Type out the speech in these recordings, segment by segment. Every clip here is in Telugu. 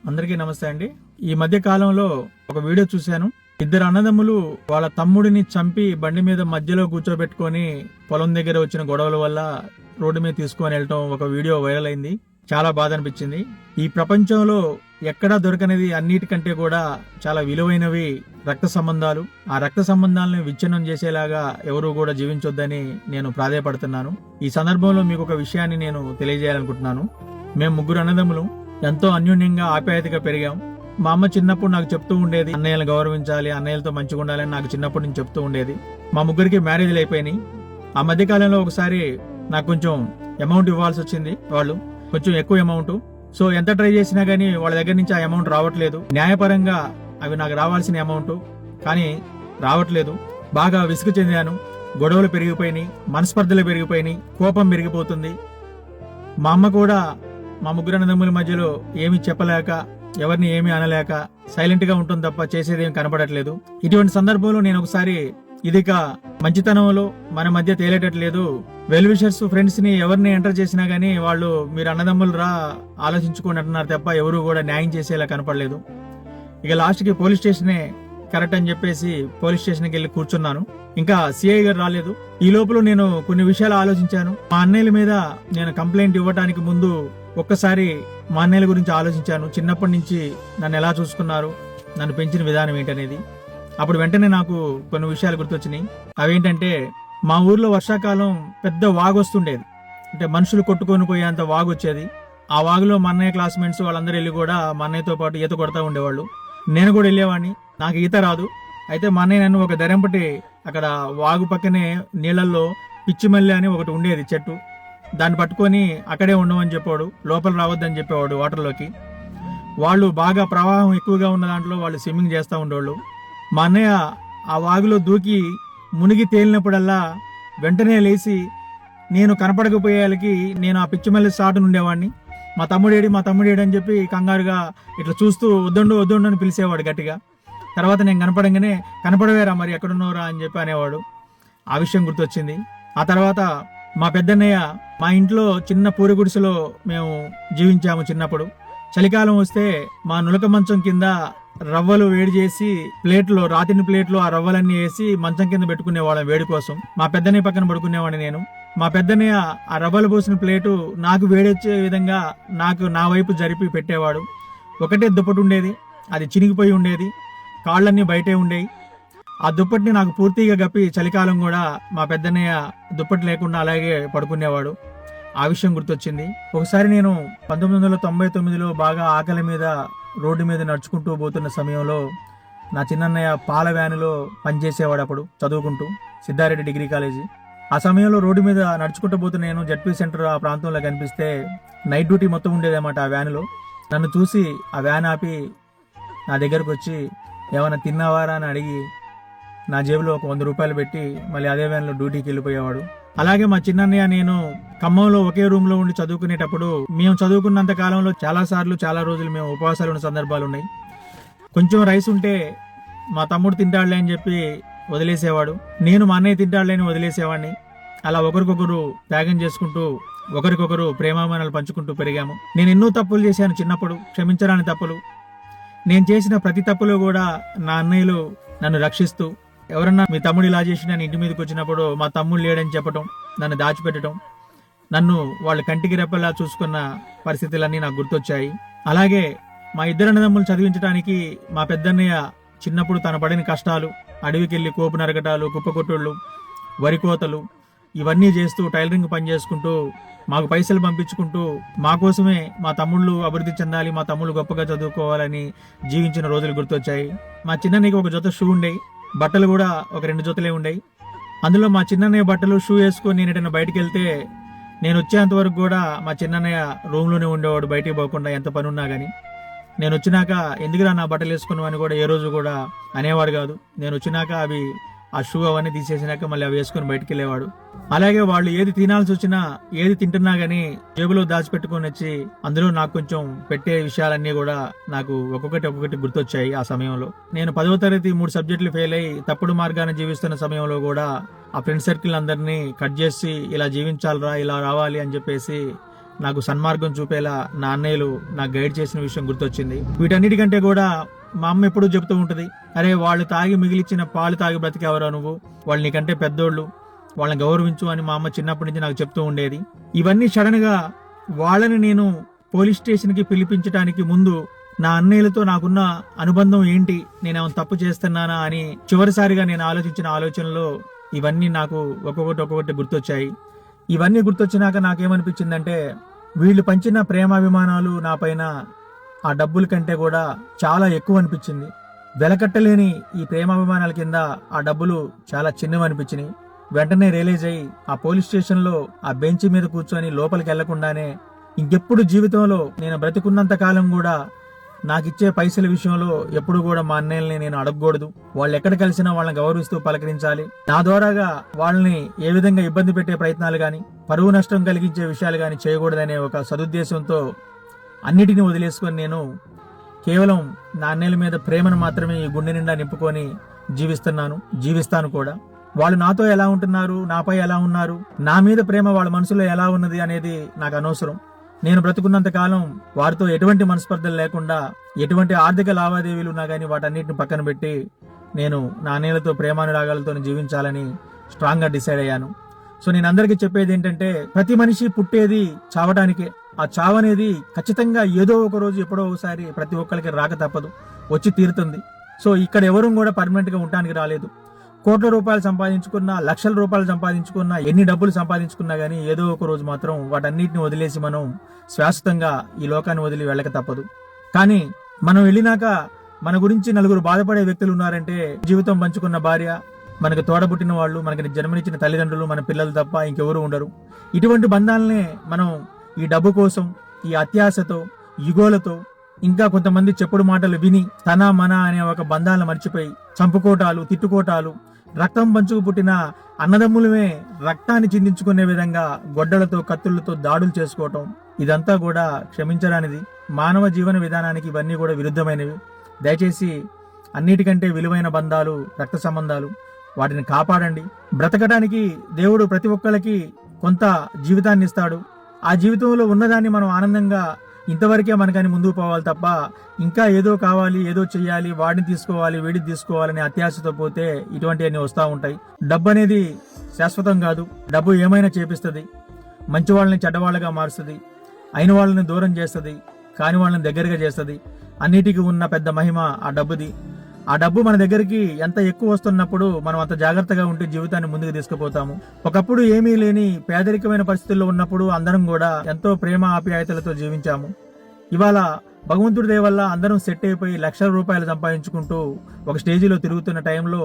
అందరికీ నమస్తే అండి. ఈ మధ్య కాలంలో ఒక వీడియో చూశాను. ఇద్దరు అన్నదమ్ములు వాళ్ళ తమ్ముడిని చంపి బండి మీద మధ్యలో కూర్చోబెట్టుకొని పొలం దగ్గర వచ్చిన గొడవల వల్ల రోడ్డు మీద తీసుకొని వెళ్ళటం ఒక వీడియో వైరల్ అయింది. చాలా బాధ అనిపించింది. ఈ ప్రపంచంలో ఎక్కడా దొరకనిది అన్నిటికంటే కూడా చాలా విలువైనవి రక్త సంబంధాలు. ఆ రక్త సంబంధాలను విచ్ఛిన్నం చేసేలాగా ఎవరు కూడా జీవించొద్దని నేను ప్రాధేయపడుతున్నాను. ఈ సందర్భంలో మీకు ఒక విషయాన్ని నేను తెలియజేయాలనుకుంటున్నాను. మేము ముగ్గురు అన్నదమ్ములు ఎంతో అన్యోన్యంగా ఆప్యాయతగా పెరిగాం. మా అమ్మ చిన్నప్పుడు నాకు చెప్తూ ఉండేది, అన్నయ్యలను గౌరవించాలి, అన్నయ్యలతో మంచిగా ఉండాలని నాకు చిన్నప్పటి నుంచి చెప్తూ ఉండేది. మా ముగ్గురికి మ్యారేజ్లు అయిపోయినాయి. ఆ మధ్యకాలంలో ఒకసారి నాకు కొంచెం అమౌంట్ ఇవ్వాల్సి వచ్చింది. వాళ్ళు కొంచెం ఎక్కువ అమౌంట్. సో ఎంత ట్రై చేసినా గానీ వాళ్ళ దగ్గర నుంచి ఆ అమౌంట్ రావట్లేదు. న్యాయపరంగా అవి నాకు రావాల్సిన అమౌంట్ కానీ రావట్లేదు. బాగా విసుగు చెందాను. గొడవలు పెరిగిపోయినాయి, మనస్పర్ధలు పెరిగిపోయినాయి, కోపం పెరిగిపోతుంది. మా అమ్మ కూడా మా ముగ్గురు అన్నదమ్ముల మధ్యలో ఏమీ చెప్పలేక, ఎవరిని ఏమీ అనలేక సైలెంట్ గా ఉంటుంది తప్ప చేసేదేం కనపడట్లేదు. ఇటువంటి సందర్భంలో నేను ఒకసారి ఇదిక మంచితనంలో మన మధ్య తేలేటట్లేదు, వెల్ విషర్స్ ఫ్రెండ్స్ ని ఎవరిని ఎంటర్ చేసినా గానీ వాళ్ళు మీరు అన్నదమ్ములు రా ఆలోచించుకోండి అంటున్నారు తప్ప ఎవరు కూడా న్యాయం చేసేలా కనపడలేదు. ఇక లాస్ట్ కి పోలీస్ స్టేషనే కరెక్ట్ అని చెప్పేసి పోలీస్ స్టేషన్కి వెళ్ళి కూర్చున్నాను. ఇంకా సిఐ గారు రాలేదు. ఈ లోపల నేను కొన్ని విషయాలు ఆలోచించాను. మా అన్నయ్యల మీద నేను కంప్లైంట్ ఇవ్వడానికి ముందు ఒక్కసారి మా అన్నయ్యల గురించి ఆలోచించాను. చిన్నప్పటి నుంచి నన్ను ఎలా చూసుకున్నారు, నన్ను పెంచిన విధానం ఏంటనేది. అప్పుడు వెంటనే నాకు కొన్ని విషయాలు గుర్తొచ్చినాయి. అవేంటంటే, మా ఊర్లో వర్షాకాలం పెద్ద వాగు వస్తుండేది. అంటే మనుషులు కొట్టుకొని పోయేంత వాగు వచ్చేది. ఆ వాగులో మా అన్నయ్య క్లాస్మేట్స్ వాళ్ళందరూ వెళ్ళి కూడా మా అన్నయ్యతో పాటు ఈత కొడతా ఉండేవాళ్ళు. నేను కూడా వెళ్ళేవాడిని. నాకు ఈత రాదు. అయితే మా అన్నయ్య నన్ను ఒక దెరంపటి అక్కడ వాగు పక్కనే నీళ్లలో పిచ్చిమల్లి అని ఒకటి ఉండేది చెట్టు, దాన్ని పట్టుకొని అక్కడే ఉండమని చెప్పాడు. లోపల రావద్దని చెప్పేవాడు వాటర్లోకి. వాళ్ళు బాగా ప్రవాహం ఎక్కువగా ఉన్న దాంట్లో వాళ్ళు స్విమ్మింగ్ చేస్తూ ఉండేవాళ్ళు. మా అన్నయ్య ఆ వాగులో దూకి మునిగి తేలినప్పుడల్లా వెంటనే లేచి నేను కనపడకపోయేళ్ళకి నేను ఆ పిచ్చిమల్లి సాటును ఉండేవాడిని. మా తమ్ముడేడి అని చెప్పి కంగారుగా ఇట్లా చూస్తూ వద్దండు అని పిలిచేవాడు గట్టిగా. తర్వాత నేను కనపడంగానే కనపడవేరా మరి ఎక్కడున్నావురా అని చెప్పి అనేవాడు. ఆ విషయం గుర్తొచ్చింది. ఆ తర్వాత మా పెద్దన్నయ్య మా ఇంట్లో చిన్న పూరి గుడిసెలో మేము జీవించాము చిన్నప్పుడు. చలికాలం వస్తే మా నులక మంచం కింద రవ్వలు వేడి చేసి రాతిని ప్లేట్లో ఆ రవ్వలన్నీ వేసి మంచం కింద పెట్టుకునేవాళ్ళం వేడి కోసం. మా పెద్దన్నయ్య పక్కన పడుకునేవాడిని నేను. మా పెద్దన్నయ్య ఆ రవ్వలు పోసిన ప్లేటు నాకు వేడొచ్చే విధంగా నా వైపు జరిపి పెట్టేవాడు. ఒకటే దుప్పటి ఉండేది, అది చినిగిపోయి ఉండేది, కాళ్ళన్నీ బయటే ఉండేవి. ఆ దుప్పటిని నాకు పూర్తిగా గప్పి చలికాలం కూడా మా పెద్దన్నయ్య దుప్పటి లేకుండా అలాగే పడుకునేవాడు. ఆ విషయం గుర్తొచ్చింది. ఒకసారి నేను 1999లో బాగా ఆకలి మీద రోడ్డు మీద నడుచుకుంటూ పోతున్న సమయంలో నా చిన్నన్నయ్య పాల వ్యానులో పనిచేసేవాడు. అప్పుడు చదువుకుంటూ సిద్ధారెడ్డి డిగ్రీ కాలేజీ. ఆ సమయంలో రోడ్డు మీద నడుచుకుంటూ పోతున్న నేను జడ్పీ సెంటర్ ఆ ప్రాంతంలో కనిపిస్తే నైట్ డ్యూటీ మొత్తం ఉండేదన్నమాట ఆ వ్యానులో. నన్ను చూసి ఆ వ్యాన్ ఆపి నా దగ్గరకు వచ్చి ఏమైనా తిన్నావారా అని అడిగి నా జేబులో ఒక 100 రూపాయలు పెట్టి మళ్ళీ అదే వ్యాన్లో డ్యూటీకి వెళ్ళిపోయేవాడు. అలాగే మా చిన్నన్నయ్య నేను ఖమ్మంలో ఒకే రూమ్ లో ఉండి చదువుకునేటప్పుడు మేము చదువుకున్నంత కాలంలో చాలా రోజులు మేము ఉపవాసాలు ఉన్న సందర్భాలు ఉన్నాయి. కొంచెం రైస్ ఉంటే మా తమ్ముడు తింటాడులే అని చెప్పి వదిలేసేవాడు. నేను మా అన్నయ్య తింటాడులే అని వదిలేసేవాడిని. అలా ఒకరికొకరు త్యాగం చేసుకుంటూ ఒకరికొకరు ప్రేమాభిమానాలు పంచుకుంటూ పెరిగాము. నేను ఎన్నో తప్పులు చేశాను చిన్నప్పుడు, క్షమించరాని తప్పులు. నేను చేసిన ప్రతి తప్పులో కూడా నా అన్నయ్యలు నన్ను రక్షిస్తూ, ఎవరన్నా మీ తమ్ముడు ఇలా చేసి నేను ఇంటి మీదకి వచ్చినప్పుడు మా తమ్ముడు లేడని చెప్పటం, నన్ను దాచిపెట్టడం, నన్ను వాళ్ళు కంటికి రెప్పలా చూసుకున్న పరిస్థితులన్నీ నాకు గుర్తొచ్చాయి. అలాగే మా ఇద్దరు అన్నదమ్ములు చదివించడానికి మా పెద్దన్నయ్య చిన్నప్పుడు తన పడిన కష్టాలు, అడవికెళ్ళి కోపు నరకటాలు, కుప్పకొట్టుళ్ళు, వరి కోతలు ఇవన్నీ చేస్తూ టైలరింగ్ పని చేసుకుంటూ మాకు పైసలు పంపించుకుంటూ మా కోసమే మా తమ్ముళ్ళు అభివృద్ధి చెందాలి, మా తమ్ముళ్ళు గొప్పగా చదువుకోవాలని జీవించిన రోజులు గుర్తొచ్చాయి. మా చిన్నన్నయ్యకి ఒక జత షూ ఉండేవి, బట్టలు కూడా ఒక 2 జతలే ఉండేవి. అందులో మా చిన్నన్నయ్య బట్టలు షూ వేసుకొని నేను ఎటైనా బయటకు వెళ్తే నేను వచ్చేంత వరకు కూడా మా చిన్నన్నయ్య రూమ్లోనే ఉండేవాడు, బయటికి పోకుండా ఎంత పని ఉన్నా కానీ. నేను వచ్చినాక ఎందుకురా నా బట్టలు వేసుకున్నావు అని కూడా ఏ రోజు కూడా అనేవాడు కాదు. నేను వచ్చినాక ఆ షూ అవన్నీ తీసేసినాక మళ్ళీ అవి వేసుకుని బయటికి వెళ్ళేవాడు. అలాగే వాళ్ళు ఏది తినాల్సి వచ్చినా, ఏది తింటున్నా గానీ జేబులో దాచిపెట్టుకొని వచ్చి అందులో నాకు కొంచెం పెట్టే విషయాలన్నీ కూడా నాకు ఒక్కొక్కటి గుర్తొచ్చాయి. ఆ సమయంలో నేను 10వ తరగతి 3 సబ్జెక్టులు ఫెయిల్ అయ్యి తప్పుడు మార్గాన్ని జీవిస్తున్న సమయంలో కూడా ఆ ఫ్రెండ్ సర్కిల్ అందరినీ కట్ చేసి ఇలా జీవించాలరా, ఇలా రావాలి అని చెప్పేసి నాకు సన్మార్గం చూపేలా నా అన్నయ్యలు నాకు గైడ్ చేసిన విషయం గుర్తొచ్చింది. వీటన్నిటికంటే కూడా మా అమ్మ ఎప్పుడూ చెబుతూ ఉంటుంది, అరే వాళ్ళు తాగి మిగిలిచ్చిన పాలు తాగి బ్రతికేవరా నువ్వు, వాళ్ళు నీకంటే పెద్దోళ్ళు, వాళ్ళని గౌరవించు అని మా అమ్మ చిన్నప్పటి నుంచి నాకు చెప్తూ ఉండేది. ఇవన్నీ సడన్ గా వాళ్ళని నేను పోలీస్ స్టేషన్కి పిలిపించడానికి ముందు నా అన్నయ్యలతో నాకున్న అనుబంధం ఏంటి, నేనేమైనా తప్పు చేస్తున్నానా అని చివరిసారిగా నేను ఆలోచించిన ఆలోచనలో ఇవన్నీ నాకు ఒక్కొక్కటి గుర్తొచ్చాయి. ఇవన్నీ గుర్తొచ్చినాక నాకేమనిపించిందంటే, వీళ్ళు పంచిన ప్రేమాభిమానాలు నా పైన ఆ డబ్బుల కంటే కూడా చాలా ఎక్కువ అనిపించింది. వెలకట్టలేని ఈ ప్రేమాభిమానాల కింద ఆ డబ్బులు చాలా చిన్నవి అనిపించినాయి. వెంటనే రియలైజ్ అయ్యి ఆ పోలీస్ స్టేషన్లో ఆ బెంచ్ మీద కూర్చొని లోపలికి వెళ్లకుండానే ఇంకెప్పుడు జీవితంలో నేను బ్రతికున్నంత కాలం కూడా నాకిచ్చే పైసల విషయంలో ఎప్పుడు కూడా మా అన్నయ్యల్ని నేను అడగకూడదు. వాళ్ళు ఎక్కడ కలిసినా వాళ్ళని గౌరవిస్తూ పలకరించాలి. నా ద్వారాగా వాళ్ళని ఏ విధంగా ఇబ్బంది పెట్టే ప్రయత్నాలు గాని, పరువు నష్టం కలిగించే విషయాలు గాని చేయకూడదనే ఒక సదుద్దేశంతో అన్నిటినీ వదిలేసుకొని నేను కేవలం నా అన్నయ్యల మీద ప్రేమను మాత్రమే ఈ గుండె నిండా నింపుకొని జీవిస్తాను కూడా. వాళ్ళు నాతో ఎలా ఉంటున్నారు, నాపై ఎలా ఉన్నారు, నా మీద ప్రేమ వాళ్ళ మనసులో ఎలా ఉన్నది అనేది నాకు అనవసరం. నేను బ్రతుకున్నంత కాలం వారితో ఎటువంటి మనస్పర్ధలు లేకుండా, ఎటువంటి ఆర్థిక లావాదేవీలు ఉన్నా కానీ వాటన్నిటిని పక్కన పెట్టి నేను నా అన్నయ్యలతో ప్రేమానురాగాలతో జీవించాలని స్ట్రాంగ్ గా డిసైడ్ అయ్యాను. సో నేను అందరికీ చెప్పేది ఏంటంటే, ప్రతి మనిషి పుట్టేది చావడానికే. ఆ చావు అనేది ఖచ్చితంగా ఏదో ఒక రోజు ఎప్పుడో ఒకసారి ప్రతి ఒక్కరికి రాక తప్పదు, వచ్చి తీరుతుంది. సో ఇక్కడ ఎవరూ కూడా పర్మనెంట్ గా ఉండడానికి రాలేదు. కోట్ల రూపాయలు సంపాదించుకున్నా, లక్షల రూపాయలు సంపాదించుకున్నా, ఎన్ని డబ్బులు సంపాదించుకున్నా గానీ ఏదో ఒక రోజు మాత్రం వాటన్నిటిని వదిలేసి మనం శాశ్వతంగా ఈ లోకాన్ని వదిలి వెళ్ళక తప్పదు. కానీ మనం వెళ్ళినాక మన గురించి నలుగురు బాధపడే వ్యక్తులు ఉన్నారంటే, జీవితం పంచుకున్న భార్య, మనకు తోడబుట్టిన వాళ్ళు, మనకి జన్మనిచ్చిన తల్లిదండ్రులు, మన పిల్లలు తప్ప ఇంకెవరూ ఉండరు. ఇటువంటి బంధాలనే మనం ఈ డబ్బు కోసం, ఈ అత్యాశతో, యుగోలతో, ఇంకా కొంతమంది చెప్పుడు మాటలు విని తన మన అనే ఒక బంధాలను మర్చిపోయి చంపుకోటాలు, తిట్టుకోటాలు, రక్తం పంచుకు పుట్టిన అన్నదమ్ములమే రక్తాన్ని చిందించుకునే విధంగా గొడ్డలతో, కత్తులతో దాడులు చేసుకోవటం, ఇదంతా కూడా క్షమించరానిది. మానవ జీవన విధానానికి ఇవన్నీ కూడా విరుద్ధమైనవి. దయచేసి అన్నిటికంటే విలువైన బంధాలు రక్త సంబంధాలు, వాటిని కాపాడండి. బ్రతకడానికి దేవుడు ప్రతి ఒక్కరికి కొంత జీవితాన్ని ఇస్తాడు. ఆ జీవితంలో ఉన్నదాన్ని మనం ఆనందంగా ఇంతవరకే మనకని ముందుకు పోవాలి తప్ప, ఇంకా ఏదో కావాలి, ఏదో చెయ్యాలి, వాడిని తీసుకోవాలి, వీడిని తీసుకోవాలని అత్యాశతో పోతే ఇటువంటివన్నీ వస్తూ ఉంటాయి. డబ్బు అనేది శాశ్వతం కాదు. డబ్బు ఏమైనా చేపిస్తుంది, మంచి వాళ్ళని చెడ్డవాళ్ళగా మారుస్తుంది, అయిన వాళ్ళని దూరం చేస్తుంది, కాని వాళ్ళని దగ్గరగా చేస్తుంది. అన్నిటికీ ఉన్న పెద్ద మహిమ ఆ డబ్బుది. ఆ డబ్బు మన దగ్గరికి ఎంత ఎక్కువ వస్తున్నప్పుడు మనం అంత జాగ్రత్తగా ఉంటే జీవితాన్ని ముందుకు తీసుకుపోతాము. ఒకప్పుడు ఏమీ లేని పేదరికమైన పరిస్థితుల్లో ఉన్నప్పుడు అందరం కూడా ఎంతో ప్రేమ ఆప్యాయతలతో జీవించాము. ఇవాళ భగవంతుడి దయ వల్ల అందరం సెట్ అయిపోయి లక్షల రూపాయలు సంపాదించుకుంటూ ఒక స్టేజిలో తిరుగుతున్న టైంలో,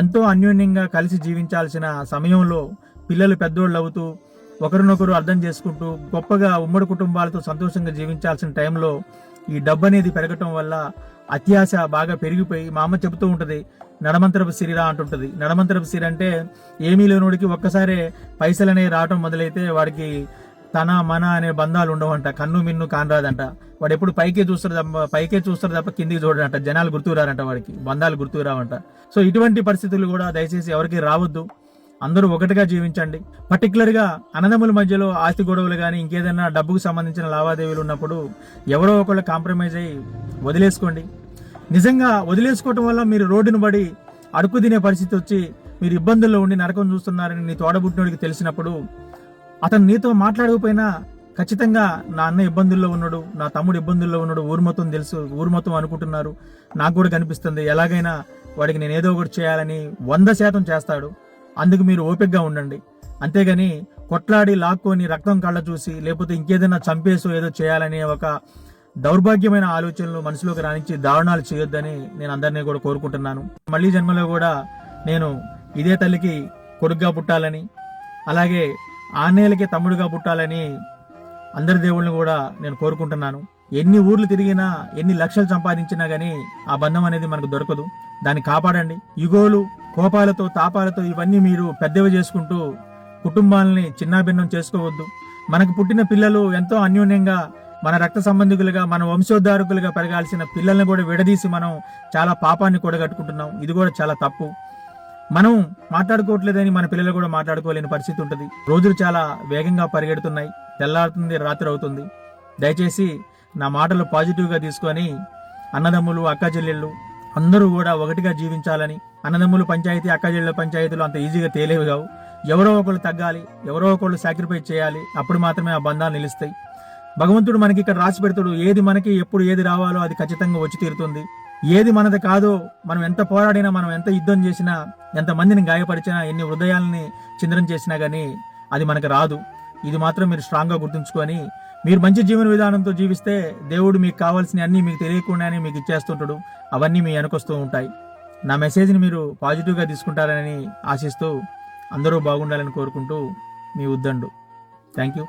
ఎంతో అన్యోన్యంగా కలిసి జీవించాల్సిన సమయంలో పిల్లలు పెద్దోళ్ళు అవుతూ ఒకరినొకరు అర్థం చేసుకుంటూ గొప్పగా ఉమ్మడి కుటుంబాలతో సంతోషంగా జీవించాల్సిన టైంలో ఈ డబ్బు అనేది పెరగటం వల్ల అత్యాశ బాగా పెరిగిపోయి, మా అమ్మ చెబుతూ ఉంటది, నడమంతరపు సిరిరా అంటుంటది. నడమంతరపు సిరి అంటే ఏమీ లేనోడికి ఒక్కసారే పైసలనే రావటం మొదలైతే వాడికి తన మన అనే బంధాలు ఉండవంట, కన్ను మిన్ను కానరాదంట. వాడు ఎప్పుడు పైకే చూస్తారు తప్ప కిందికి చూడడంట. జనాలు గుర్తురారంట, వాడికి బంధాలు గుర్తురావంట. సో ఇటువంటి పరిస్థితులు కూడా దయచేసి ఎవరికి రావద్దు. అందరూ ఒకటిగా జీవించండి. పర్టికులర్ గా అన్నదమ్ముల మధ్యలో ఆస్తి గొడవలు కానీ ఇంకేదైనా డబ్బుకు సంబంధించిన లావాదేవీలు ఉన్నప్పుడు ఎవరో ఒకళ్ళు కాంప్రమైజ్ అయ్యి వదిలేసుకోండి. నిజంగా వదిలేసుకోవటం వల్ల మీరు రోడ్డును పడి అడుక్కు తినే పరిస్థితి వచ్చి మీరు ఇబ్బందుల్లో ఉండి నరకం చూస్తున్నారని నీ తోడబుట్టినోడికి తెలిసినప్పుడు, అతను నీతో మాట్లాడకపోయినా ఖచ్చితంగా నా అన్న ఇబ్బందుల్లో ఉన్నాడు, నా తమ్ముడు ఇబ్బందుల్లో ఉన్నాడు, ఊరు మొత్తం తెలుసు, ఊరు మొత్తం అనుకుంటున్నారు, నాకు కూడా కనిపిస్తుంది, ఎలాగైనా వాడికి నేను ఏదో ఒకటి చేయాలని 100% చేస్తాడు. అందుకు మీరు ఓపికగా ఉండండి. అంతేగాని కొట్లాడి లాక్కొని రక్తం కళ్ళ చూసి లేకపోతే ఇంకేదైనా చంపేసో ఏదో చేయాలనే ఒక దౌర్భాగ్యమైన ఆలోచనలు మనసులోకి రానిచ్చి దారుణాలు చేయొద్దని నేను అందరినీ కూడా కోరుకుంటున్నాను. మళ్ళీ జన్మలో కూడా నేను ఇదే తల్లికి కొడుకుగా పుట్టాలని, అలాగే ఆన్నేళ్ళకి తమ్ముడుగా పుట్టాలని అందరి దేవుళ్ళని కూడా నేను కోరుకుంటున్నాను. ఎన్ని ఊర్లు తిరిగినా, ఎన్ని లక్షలు సంపాదించినా గానీ ఆ బంధం అనేది మనకు దొరకదు. దాన్ని కాపాడండి. యుగోలు, కోపాలతో, తాపాలతో ఇవన్నీ మీరు పెద్దవి చేసుకుంటూ కుటుంబాలని చిన్నాభిన్నం చేసుకోవద్దు. మనకు పుట్టిన పిల్లలు ఎంతో అన్యోన్యంగా మన రక్త సంబంధికులుగా, మన వంశోద్ధారకులుగా పెరగాల్సిన పిల్లల్ని కూడా విడదీసి మనం చాలా పాపాన్ని కూడగట్టుకుంటున్నాం. ఇది కూడా చాలా తప్పు. మనం మాట్లాడుకోవట్లేదని మన పిల్లలు కూడా మాట్లాడుకోలేని పరిస్థితి ఉంటుంది. రోజులు చాలా వేగంగా పరిగెడుతున్నాయి. తెల్లారుతుంది, రాత్రి అవుతుంది. దయచేసి నా మాటలు పాజిటివ్గా తీసుకొని అన్నదమ్ములు, అక్క చెల్లెళ్ళు అందరూ కూడా ఒకటిగా జీవించాలని. అన్నదమ్ములు పంచాయతీ, అక్క చెల్లెళ్ళ పంచాయతీలు అంత ఈజీగా తేలేవి కావు. ఎవరో ఒకళ్ళు తగ్గాలి, ఎవరో ఒకళ్ళు సాక్రిఫైస్ చేయాలి. అప్పుడు మాత్రమే ఆ బంధాలు నిలుస్తాయి. భగవంతుడు మనకి ఇక్కడ రాసి పెడతాడు. ఏది మనకి ఎప్పుడు ఏది రావాలో అది ఖచ్చితంగా వచ్చి తీరుతుంది. ఏది మనది కాదో, మనం ఎంత పోరాడినా, మనం ఎంత యుద్ధం చేసినా, ఎంత మందిని గాయపరిచినా, ఎన్ని హృదయాలని చిందనం చేసినా గానీ అది మనకు రాదు. ఇది మాత్రం మీరు స్ట్రాంగ్గా గుర్తుంచుకొని మీరు మంచి జీవన విధానంతో జీవిస్తే దేవుడు మీకు కావాల్సిన అన్ని మీకు తెలియకుండానే మీకు ఇచ్చేస్తుంటాడు. అవన్నీ మీ వెనకొస్తూ ఉంటాయి. నా మెసేజ్ని మీరు పాజిటివ్గా తీసుకుంటారని ఆశిస్తూ అందరూ బాగుండాలని కోరుకుంటూ మీ ఉద్దండు. Thank you.